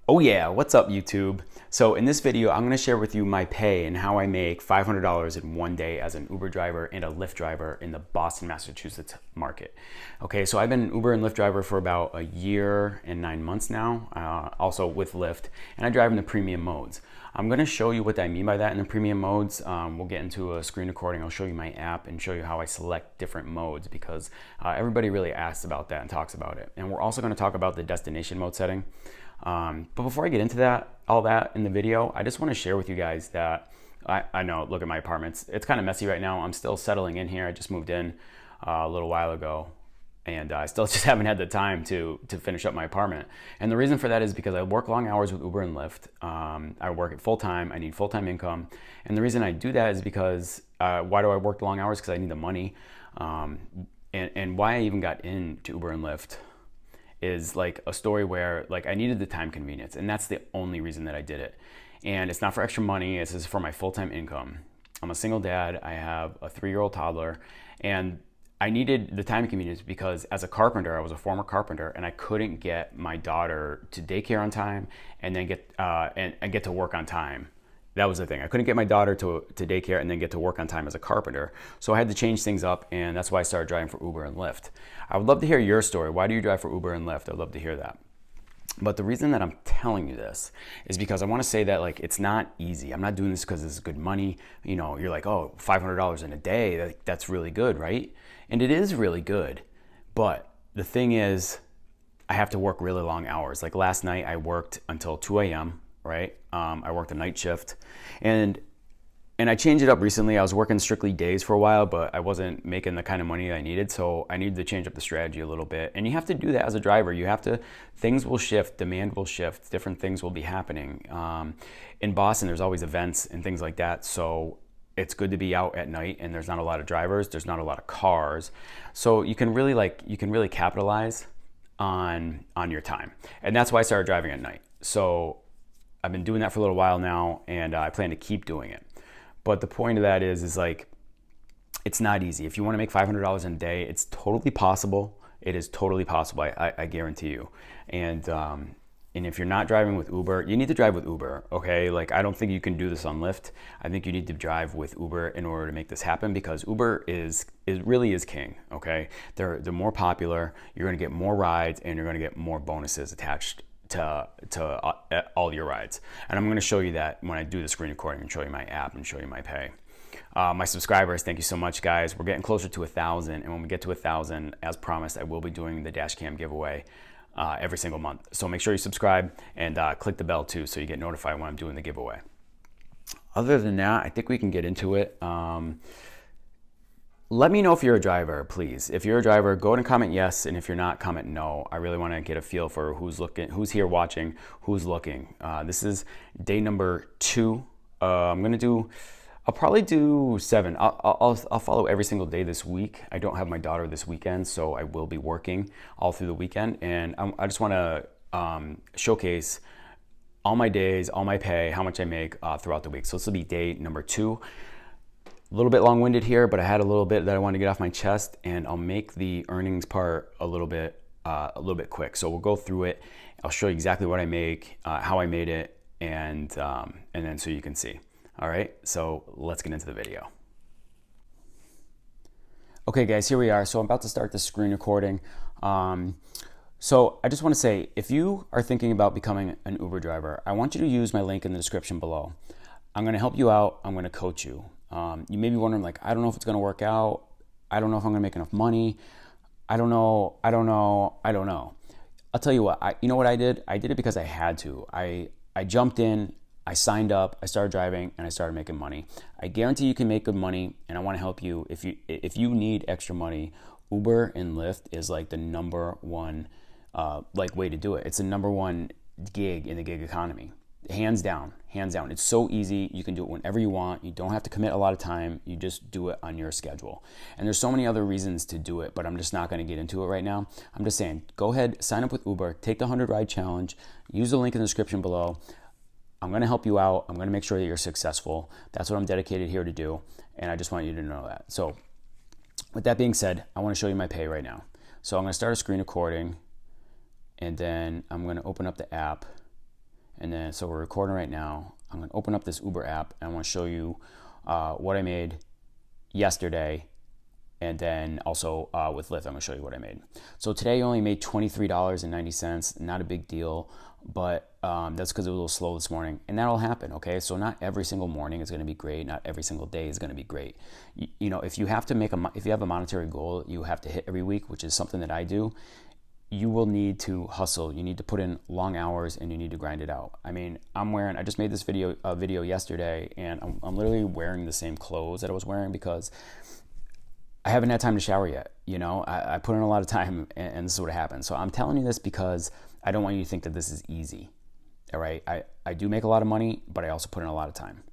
Oh yeah, what's up YouTube? So in this video, I'm gonna share with you my pay and how I make $500 in one day as an Uber driver and a Lyft driver in the Boston, Massachusetts market. Okay, so I've been an Uber and Lyft driver for about a year and 9 months now, also with Lyft, and I drive in the premium modes. I'm gonna show you what I mean by that in the premium modes. We'll get into a screen recording. I'll show you my app and show you how I select different modes because everybody really asks about that and talks about it. And we're also gonna talk about the destination mode setting. But before I get into all that in the video, I just want to share with you guys that I know, look at my apartments. It's kind of messy right now. I'm still settling in here. I just moved in a little while ago, and I still just haven't had the time to finish up my apartment. And the reason for that is because I work long hours with Uber and Lyft. I work at full time. I need full time income, and the reason I do that is because why do I work long hours? Because I need the money, and why I even got into Uber and Lyft is like a story where like I needed the time convenience, and that's the only reason that I did it. And it's not for extra money, this is for my full-time income. I'm a single dad, I have a 3-year-old toddler, and I needed the time convenience because as a carpenter, I was a former carpenter, and I couldn't get my daughter to daycare on time and then get and get to work on time. That was the thing. I couldn't get my daughter to daycare and then get to work on time as a carpenter. So I had to change things up, and that's why I started driving for Uber and Lyft. I would love to hear your story. Why do you drive for Uber and Lyft? I'd love to hear that. But the reason that I'm telling you this is because I want to say that like it's not easy. I'm not doing this because it's good money. You know, you're like, oh, $500 in a day, that's really good, right? And it is really good. But the thing is, I have to work really long hours. Like last night, I worked until 2 a.m., right? I worked a night shift, and I changed it up recently. I was working strictly days for a while, but I wasn't making the kind of money I needed, so I needed to change up the strategy a little bit. And you have to do that as a driver. You have to, things will shift, demand will shift, different things will be happening. In Boston, there's always events and things like that, so it's good to be out at night, and there's not a lot of drivers, there's not a lot of cars, so you can really capitalize on your time. And that's why I started driving at night. So I've been doing that for a little while now, and I plan to keep doing it. But the point of that is like, it's not easy. If you want to make $500 in a day, it's totally possible. It is totally possible. I guarantee you. And if you're not driving with Uber, you need to drive with Uber. Okay, like I don't think you can do this on Lyft. I think you need to drive with Uber in order to make this happen because Uber is really is king. Okay, they're more popular. You're going to get more rides, and you're going to get more bonuses attached to all your rides. And I'm going to show you that when I do the screen recording and show you my app and show you my pay. My subscribers, thank you so much, guys. We're getting closer to 1,000, and when we get to 1,000, as promised, I will be doing the dash cam giveaway every single month. So make sure you subscribe and click the bell too so you get notified when I'm doing the giveaway. Other than that, I think we can get into it. Let me know if you're a driver, please. If you're a driver, go ahead and comment yes, and if you're not, comment no. I really want to get a feel for who's looking, who's here watching, who's looking. This is day number 2. I'll probably do 7. I'll follow every single day this week. I don't have my daughter this weekend, so I will be working all through the weekend, and I just want to showcase all my days, all my pay, how much I make throughout the week. So this will be day number 2. A little bit long-winded here, but I had a little bit that I wanted to get off my chest, and I'll make the earnings part a little bit quick. So we'll go through it. I'll show you exactly what I make, how I made it, and then so you can see. All right, so let's get into the video. Okay, guys, here we are. So I'm about to start the screen recording. So I just want to say, if you are thinking about becoming an Uber driver, I want you to use my link in the description below. I'm going to help you out. I'm going to coach you. You may be wondering, like, I don't know if it's going to work out. I don't know if I'm going to make enough money. I don't know. I'll tell you what, you know what I did? I did it because I had to. I jumped in, I signed up, I started driving, and I started making money. I guarantee you can make good money, and I want to help you. If you need extra money, Uber and Lyft is like the number one way to do it. It's the number one gig in the gig economy. Hands down. It's so easy. You can do it whenever you want. You don't have to commit a lot of time. You just do it on your schedule. And there's so many other reasons to do it, but I'm just not going to get into it right now. I'm just saying, go ahead, sign up with Uber, take the 100 ride challenge, use the link in the description below. I'm going to help you out. I'm going to make sure that you're successful. That's what I'm dedicated here to do, and I just want you to know that. So with that being said, I want to show you my pay right now. So I'm going to start a screen recording, and then I'm going to open up the app. And then, so we're recording right now. I'm gonna open up this Uber app and I wanna show you what I made yesterday. And then also with Lyft, I'm gonna show you what I made. So today I only made $23.90, not a big deal, but that's because it was a little slow this morning. And that'll happen, okay? So not every single morning is gonna be great, not every single day is gonna be great. You know, if you have to if you have a monetary goal you have to hit every week, which is something that I do, you will need to hustle. You need to put in long hours and you need to grind it out. I mean, I just made this video yesterday and I'm literally wearing the same clothes that I was wearing because I haven't had time to shower yet. You know, I put in a lot of time and this is what happened. So I'm telling you this because I don't want you to think that this is easy. All right. I do make a lot of money, but I also put in a lot of time.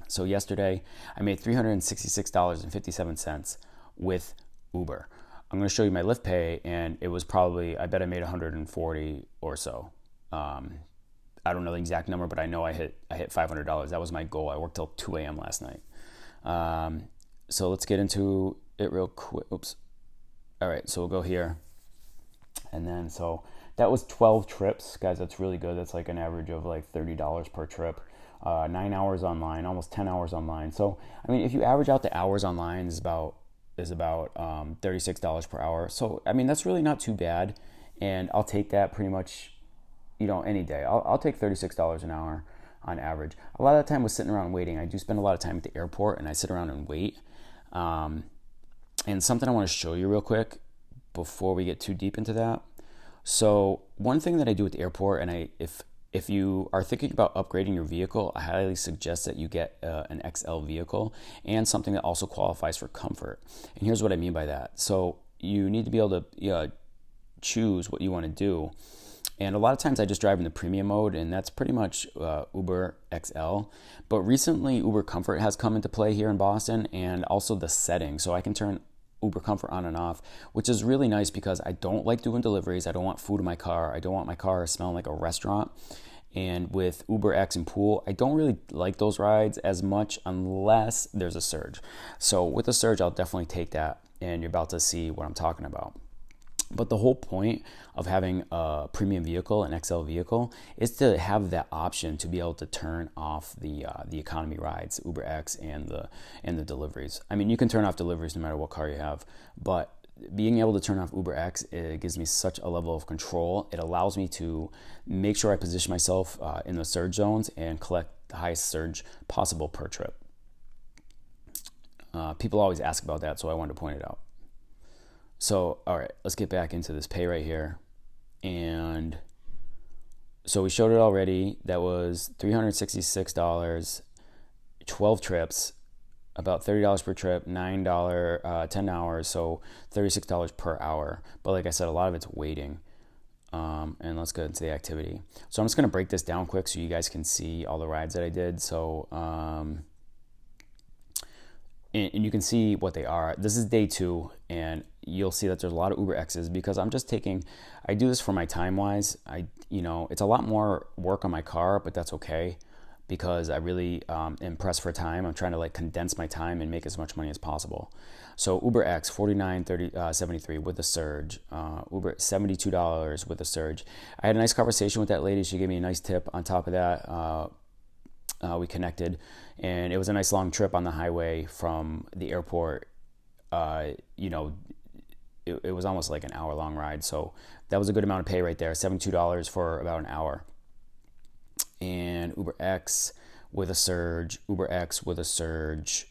So yesterday I made $366.57 with Uber. I'm going to show you my Lyft pay, and it was probably, I bet I made 140 or so. I don't know the exact number, but I know I hit $500. That was my goal. I worked till 2 a.m. last night. So let's get into it real quick. Oops. All right, so we'll go here. And then, so that was 12 trips. Guys, that's really good. That's like an average of like $30 per trip. 9 hours online, almost 10 hours online. So, I mean, if you average out the hours online is about $36 per hour. So, I mean, that's really not too bad. And I'll take that pretty much, you know, any day. I'll take $36 an hour on average. A lot of the time was sitting around waiting. I do spend a lot of time at the airport and I sit around and wait. And something I want to show you real quick before we get too deep into that. So one thing that I do at the airport, and if you are thinking about upgrading your vehicle, I highly suggest that you get an XL vehicle and something that also qualifies for comfort. And here's what I mean by that. So you need to be able to choose what you want to do. And a lot of times I just drive in the premium mode, and that's pretty much Uber XL. But recently Uber Comfort has come into play here in Boston, and also the settings. So I can turn Uber Comfort on and off, which is really nice because I don't like doing deliveries. I don't want food in my car. I don't want my car smelling like a restaurant. And with Uber X and Pool, I don't really like those rides as much unless there's a surge. So with a surge, I'll definitely take that, and you're about to see what I'm talking about. But the whole point of having a premium vehicle, an XL vehicle, is to have that option to be able to turn off the economy rides, Uber X and the deliveries. I mean, you can turn off deliveries no matter what car you have, but being able to turn off Uber X, it gives me such a level of control. It allows me to make sure I position myself in the surge zones and collect the highest surge possible per trip. People always ask about that, so I wanted to point it out. So, all right, let's get back into this pay right here. And so we showed it already. That was $366, 12 trips, about $30 per trip, $9, 10 hours, so $36 per hour. But like I said, a lot of it's waiting. And let's go into the activity. So I'm just going to break this down quick so you guys can see all the rides that I did. So, and you can see what they are. This is day 2, and you'll see that there's a lot of Uber X's because I do this for my time wise. It's a lot more work on my car, but that's okay because I really am pressed for time. I'm trying to like condense my time and make as much money as possible. So Uber X, $49.73 with a surge. Uber $72 with a surge. I had a nice conversation with that lady. She gave me a nice tip on top of that. We connected, and it was a nice long trip on the highway from the airport. It was almost like an hour-long ride, so that was a good amount of pay right there, $72 for about an hour. And Uber X with a surge, Uber X with a surge,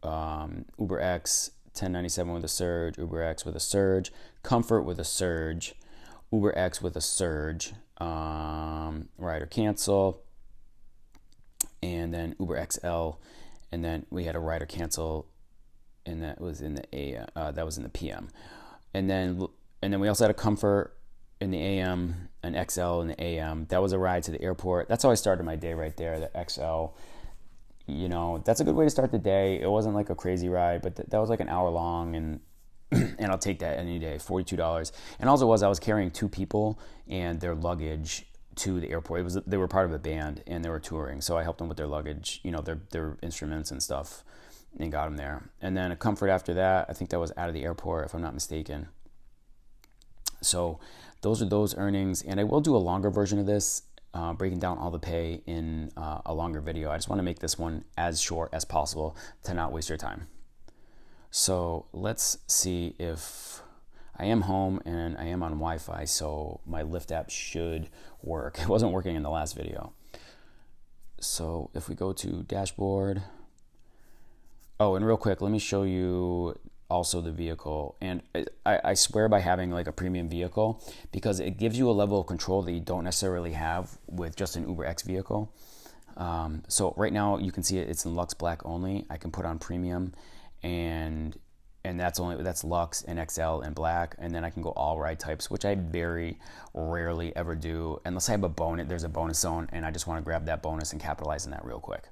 Uber X $10.97 with a surge, Uber X with a surge, Comfort with a surge, Uber X with a surge, ride or cancel, and then Uber XL, and then we had a ride or cancel, and that was in the that was in the PM, and then we also had a Comfort in the AM, an XL in the AM. That was a ride to the airport. That's how I started my day right there, the XL. That's a good way to start the day. It wasn't like a crazy ride, but that was like an hour long, and I'll take that any day, $42. And also I was carrying 2 people and their luggage to the airport. They were part of a band and they were touring, so I helped them with their luggage, their instruments and stuff, and got them there. And then a Comfort after that. I think that was out of the airport, if I'm not mistaken. So those are those earnings, and I will do a longer version of this breaking down all the pay in a longer video. I just want to make this one as short as possible to not waste your time. So let's see if I am home and I am on Wi-Fi, so my Lyft app should work. It wasn't working in the last video. So if we go to dashboard, oh, and real quick, let me show you also the vehicle. And I swear by having like a premium vehicle, because it gives you a level of control that you don't necessarily have with just an UberX vehicle. So right now you can see it's in Lux Black only. I can put on premium, and that's Lux and XL and Black, and then I can go all ride types, which I very rarely ever do unless I have a bonus. There's a bonus zone, and I just want to grab that bonus and capitalize on that real quick.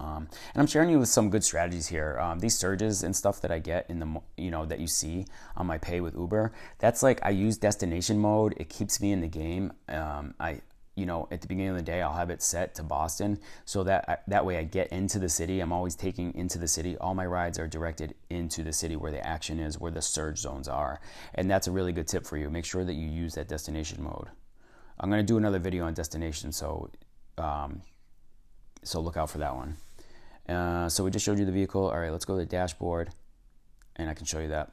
And I'm sharing you with some good strategies here. These surges and stuff that I get in the, that you see on my pay with Uber, that's like, I use destination mode. It keeps me in the game. At the beginning of the day, I'll have it set to Boston, so that way I get into the city. I'm always taking into the city. All my rides are directed into the city where the action is, where the surge zones are. And that's a really good tip for you. Make sure that you use that destination mode. I'm going to do another video on destination, so look out for that one. So we just showed you the vehicle. All right, let's go to the dashboard, and I can show you that.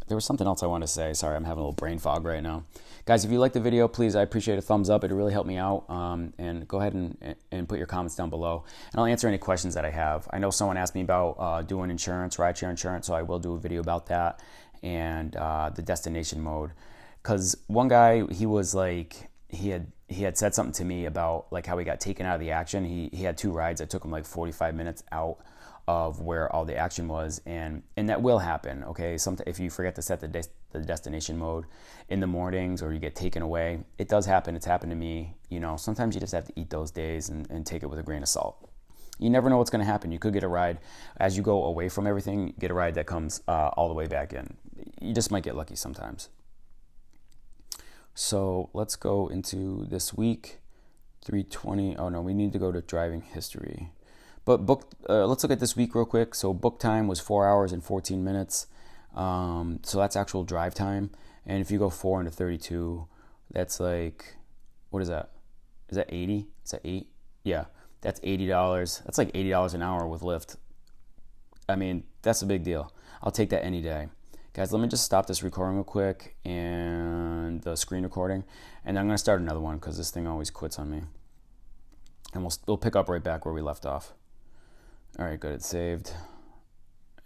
There was something else I wanted to say. Sorry, I'm having a little brain fog right now. Guys, if you like the video, please, I appreciate a thumbs up. It really helped me out. And go ahead and put your comments down below, and I'll answer any questions that I have. I know someone asked me about doing insurance, rideshare insurance, so I will do a video about that, and the destination mode. Because one guy, he was like, he had said something to me about like how he got taken out of the action. He had 2 rides that took him like 45 minutes out of where all the action was, and that will happen. Okay, if you forget to set the destination mode in the mornings, or you get taken away, it does happen. It's happened to me. Sometimes you just have to eat those days and take it with a grain of salt. You never know what's going to happen. You could get a ride as you go away from everything. Get a ride that comes all the way back in. You just might get lucky sometimes. So let's go into this week. 320. Oh no, we need to go to driving history. But let's look at this week real quick. So book time was 4 hours and 14 minutes. So that's actual drive time. And if you go 4 into 32, that's like, what is that? Is that 80? Is that 8? Yeah, that's $80. That's like $80 an hour with Lyft. I mean, that's a big deal. I'll take that any day. Guys, let me just stop this recording real quick, and the screen recording, and I'm going to start another one because this thing always quits on me. And we'll pick up right back where we left off. All right, good, it's saved.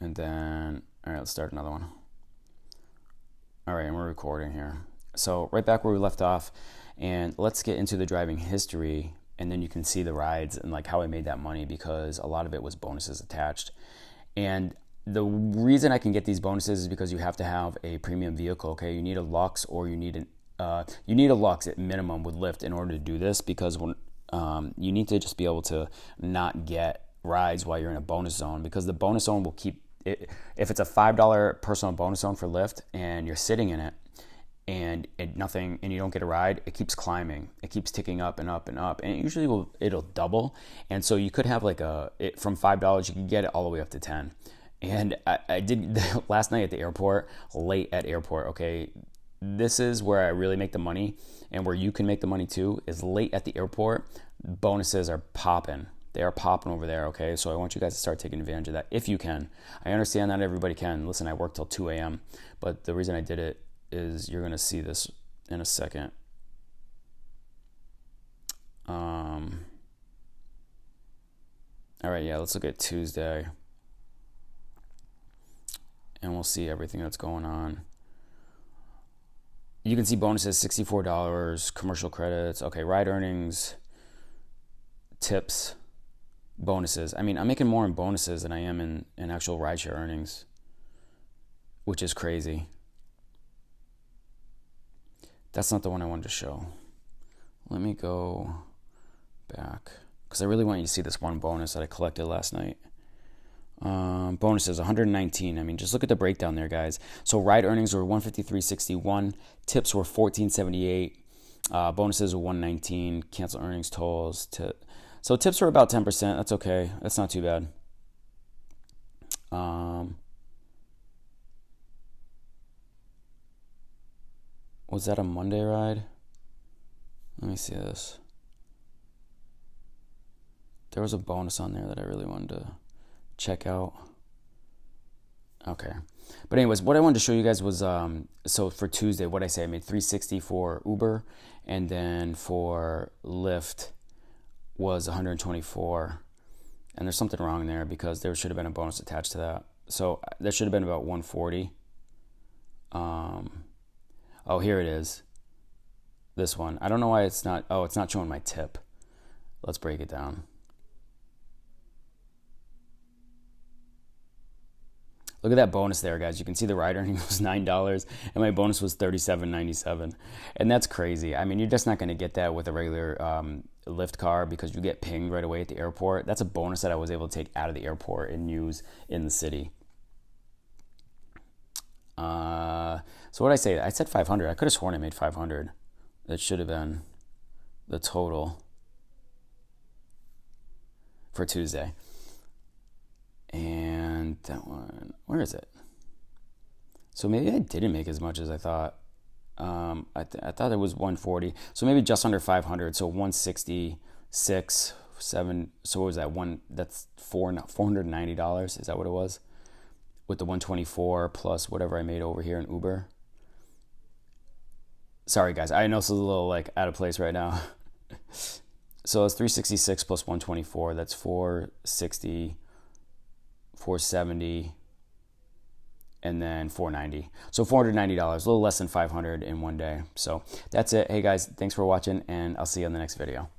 And then, all right, let's start another one. All right, and we're recording here. So right back where we left off, and let's get into the driving history, and then you can see the rides and like how I made that money, because a lot of it was bonuses attached. And the reason I can get these bonuses is because you have to have a premium vehicle. Okay, you need a Lux, or you need a Lux at minimum with Lyft in order to do this, because when you need to just be able to not get rides while you're in a bonus zone, because the bonus zone will keep it. If it's a $5 personal bonus zone for Lyft and you're sitting in it and nothing, and you don't get a ride, it keeps climbing. It keeps ticking up and up and up, and usually it'll double. And so you could have like from $5 you can get it all the way up to 10. And I did last night at the airport, late at airport. Okay, this is where I really make the money, and where you can make the money too, is late at the airport. Bonuses are popping. They are popping over there, okay? So I want you guys to start taking advantage of that if you can. I understand not everybody can. Listen, I work till 2 a.m., but the reason I did it is you're going to see this in a second. All right, yeah, let's look at Tuesday, and we'll see everything that's going on. You can see bonuses, $64, commercial credits, okay, ride earnings, tips, bonuses. I mean, I'm making more in bonuses than I am in actual rideshare earnings, which is crazy. That's not the one I wanted to show. Let me go back, because I really want you to see this one bonus that I collected last night. Bonuses, 119. I mean, just look at the breakdown there, guys. So ride earnings were 153.61. Tips were 14.78. Bonuses were 119. Cancel earnings, tolls. So tips were about 10%. That's okay. That's not too bad. Was that a Monday ride? Let me see this. There was a bonus on there that I really wanted to check out. Okay. But anyways, what I wanted to show you guys was, so for Tuesday, what I say, I made $360 for Uber, and then for Lyft was $124. And there's something wrong there because there should have been a bonus attached to that. So there should have been about $140. Oh, here it is. This one. I don't know why it's not, oh, it's not showing my tip. Let's break it down. Look at that bonus there, guys. You can see the ride earning was $9, and my bonus was $37.97, and that's crazy. I mean, you're just not going to get that with a regular Lyft car because you get pinged right away at the airport. That's a bonus that I was able to take out of the airport and use in the city. So what did I say? I said 500. I could have sworn I made 500. That should have been the total for Tuesday. And that one, where is it? So maybe I didn't make as much as I thought. I thought it was 140. So maybe just under 500. So 166, 7. So what was that? That's $490. Is that what it was? With the 124 plus whatever I made over here in Uber. Sorry guys, I know this is a little like out of place right now. So it's 366 plus 124. That's 460. 470, and then 490. So $490, a little less than 500 in one day. So that's it. Hey guys, thanks for watching, and I'll see you on the next video.